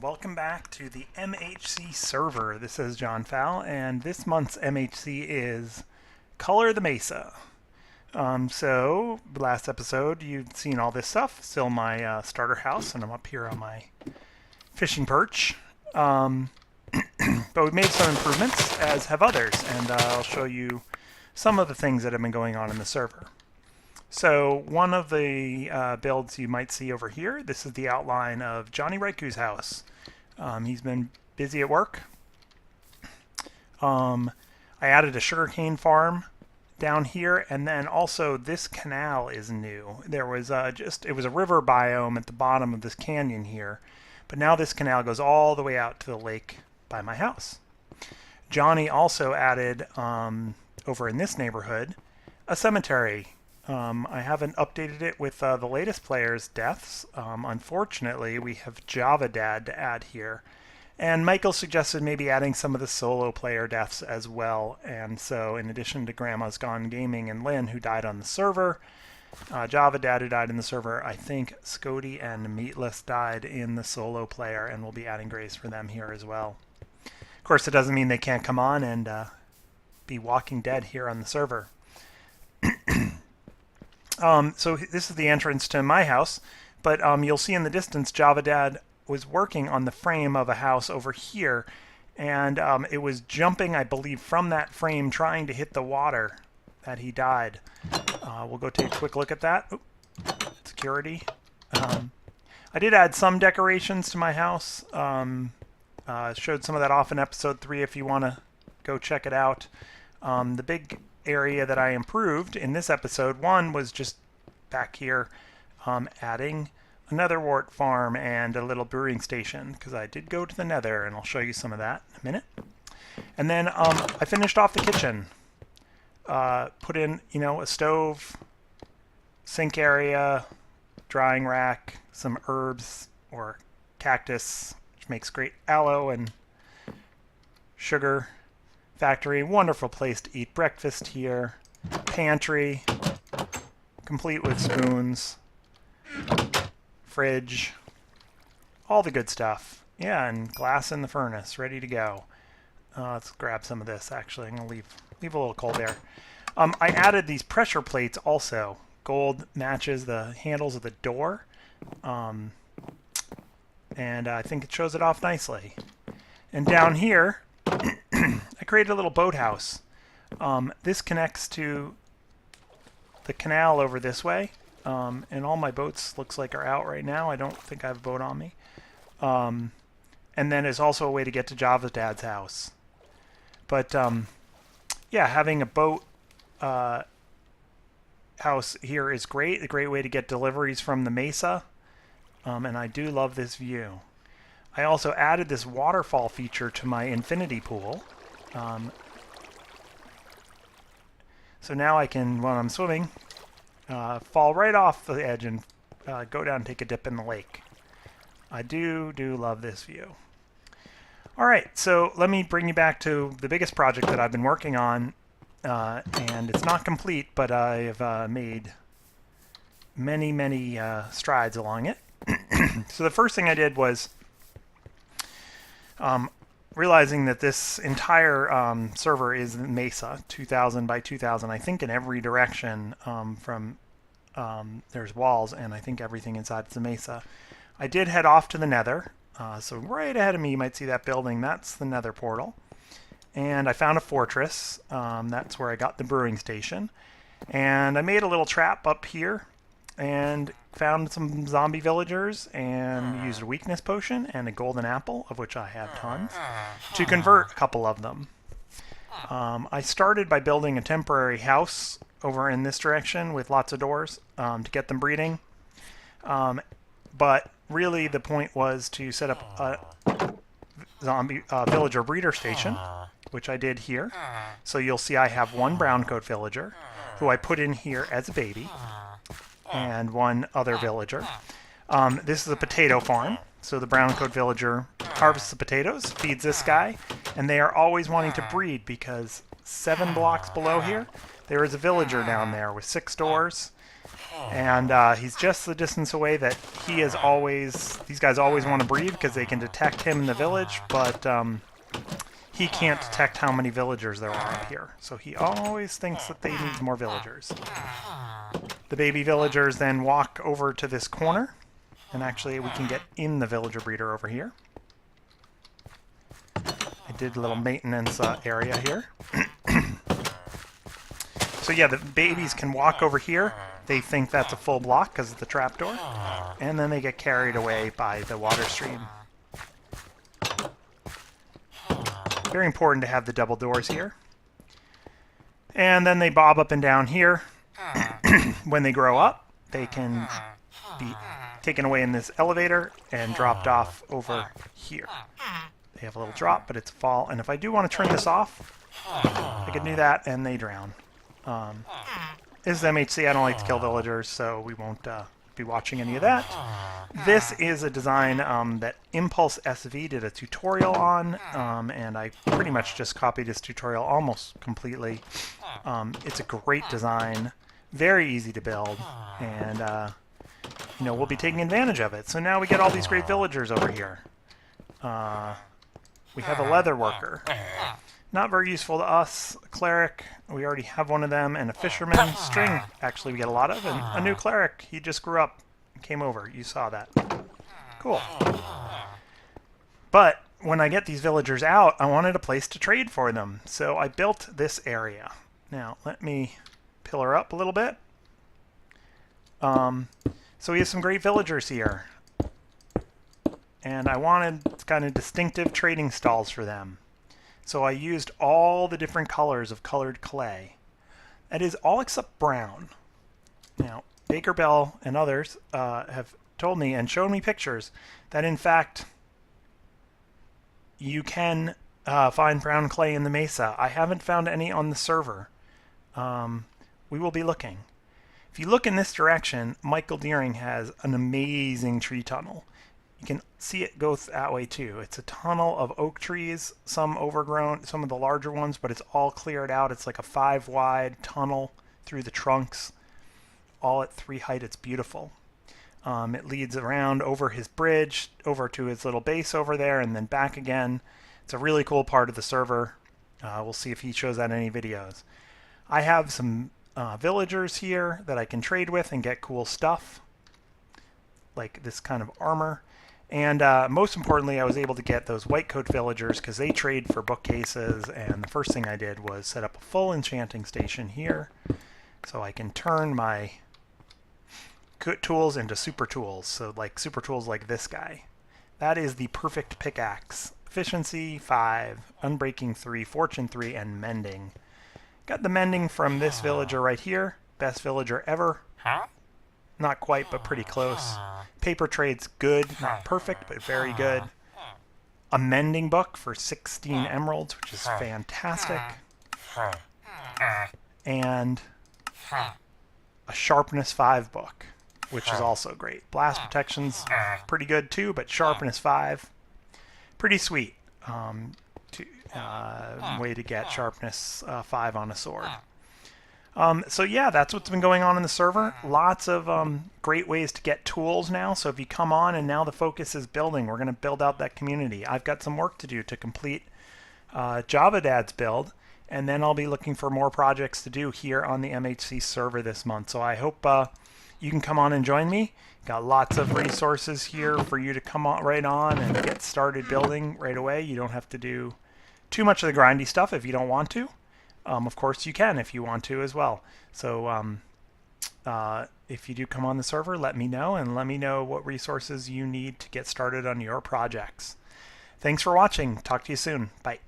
welcome back to the MHC Server. This is John Fowl, and this month's MHC is Color the Mesa. So, last episode you've seen all this stuff. Still my starter house, and I'm up here on my fishing perch. But we've made some improvements, as have others, and I'll show you some of the things that have been going on in the server. So one of the builds you might see over here, this is the outline of Johnny Raiku's house. He's been busy at work. I added a sugarcane farm down here, and then also this canal is new. There was it was a river biome at the bottom of this canyon here, but now this canal goes all the way out to the lake by my house. Johnny also added, over in this neighborhood, a cemetery. I haven't updated it with the latest players' deaths. Unfortunately, we have Java Dad to add here. And Michael suggested maybe adding some of the solo player deaths as well. And so, in addition to Grandma's Gone Gaming and Lynn, who died on the server, Java Dad, who died in the server, I think Scody and Meatless died in the solo player, and we'll be adding grace for them here as well. Of course, it doesn't mean they can't come on and be Walking Dead here on the server. So this is the entrance to my house, but you'll see in the distance Java Dad was working on the frame of a house over here, and it was jumping, I believe, from that frame trying to hit the water that he died. We'll go take a quick look at that. Oop, security. I did add some decorations to my house. Showed some of that off in episode 3 if you want to go check it out. The big area that I improved in this episode 1 was just back here, adding another wart farm and a little brewing station, because I did go to the nether, and I'll show you some of that in a minute. And then I finished off the kitchen. Put in, a stove, sink area, drying rack, some herbs or cactus, which makes great aloe and sugar. Factory, wonderful place to eat breakfast here. Pantry, complete with spoons. Fridge, all the good stuff. Yeah, and glass in the furnace, ready to go. Let's grab some of this. Actually, I'm gonna leave a little cold there. I added these pressure plates also. Gold matches the handles of the door, and I think it shows it off nicely. And down here, I created a little boathouse. This connects to the canal over this way, and all my boats looks like are out right now. I don't think I have a boat on me. And then there's also a way to get to Java's dad's house. But yeah, having a boat house here is great. A great way to get deliveries from the Mesa, and I do love this view. I also added this waterfall feature to my infinity pool. So now I can, when I'm swimming, fall right off the edge and go down and take a dip in the lake. I do love this view. Alright, so let me bring you back to the biggest project that I've been working on, and it's not complete, but I've made many strides along it. So the first thing I did was realizing that this entire server is Mesa, 2000 by 2000, I think in every direction. There's walls, and I think everything inside is a Mesa. I did head off to the nether, so right ahead of me you might see that building. That's the nether portal. And I found a fortress. That's where I got the brewing station. And I made a little trap up here and found some zombie villagers and used a weakness potion and a golden apple, of which I have tons, to convert a couple of them. I started by building a temporary house over in this direction with lots of doors to get them breeding. But really the point was to set up a zombie villager breeder station, which I did here. So you'll see I have one brown coat villager who I put in here as a baby, and one other villager. This is a potato farm, so the brown coat villager harvests the potatoes, feeds this guy, and they are always wanting to breed because 7 blocks below here there is a villager down there with 6 doors, And he's just the distance away that he is always, these guys always want to breed because they can detect him in the village, but he can't detect how many villagers there are up here. So he always thinks that they need more villagers. The baby villagers then walk over to this corner, and actually we can get in the villager breeder over here. I did a little maintenance area here. So yeah, the babies can walk over here. They think that's a full block because of the trapdoor, and then they get carried away by the water stream. Very important to have the double doors here. And then they bob up and down here. When they grow up, they can be taken away in this elevator and dropped off over here. They have a little drop, but it's a fall. And if I do want to turn this off, I can do that, and they drown. This is MHC. I don't like to kill villagers, so we won't be watching any of that. This is a design that Impulse SV did a tutorial on, and I pretty much just copied his tutorial almost completely. It's a great design, very easy to build, and you know, we'll be taking advantage of it. So now we get all these great villagers over here. We have a leather worker. Not very useful to us. A cleric, we already have one of them, and a fisherman. String, actually we get a lot of, and a new cleric. He just grew up and came over. You saw that. Cool. But when I get these villagers out, I wanted a place to trade for them. So I built this area. Now, let me pillar up a little bit. So we have some great villagers here. And I wanted kind of distinctive trading stalls for them. So I used all the different colors of colored clay. That is all except brown. Now, Baker Bell and others have told me and shown me pictures that in fact you can find brown clay in the Mesa. I haven't found any on the server. We will be looking. If you look in this direction, Michael Deering has an amazing tree tunnel. You can see it go that way too. It's a tunnel of oak trees, some overgrown, some of the larger ones, but it's all cleared out. It's like a 5-wide tunnel through the trunks, all at 3 height. It's beautiful. It leads around over his bridge, over to his little base over there, and then back again. It's a really cool part of the server. We'll see if he shows that in any videos. I have some villagers here that I can trade with and get cool stuff, like this kind of armor. And most importantly, I was able to get those white coat villagers because they trade for bookcases. And the first thing I did was set up a full enchanting station here, so I can turn my tools into super tools. So like super tools like this guy. That is the perfect pickaxe. Efficiency 5, unbreaking 3, fortune 3, and mending. Got the mending from this villager right here. Best villager ever. Not quite, but pretty close. Paper trade's good, not perfect, but very good. A mending book for 16 emeralds, which is fantastic. And a sharpness 5 book, which is also great. Blast protection's pretty good too, but sharpness 5, pretty sweet. Way to get sharpness 5 on a sword. So yeah, that's what's been going on in the server. Lots of great ways to get tools now. So if you come on and now the focus is building, we're going to build out that community. I've got some work to do to complete Java Dad's build, and then I'll be looking for more projects to do here on the MHC server this month. So I hope you can come on and join me. Got lots of resources here for you to come on right on and get started building right away. You don't have to do too much of the grindy stuff if you don't want to. Of course you can if you want to as well. So if you do come on the server, let me know, and let me know what resources you need to get started on your projects. Thanks for watching. Talk to you soon. Bye.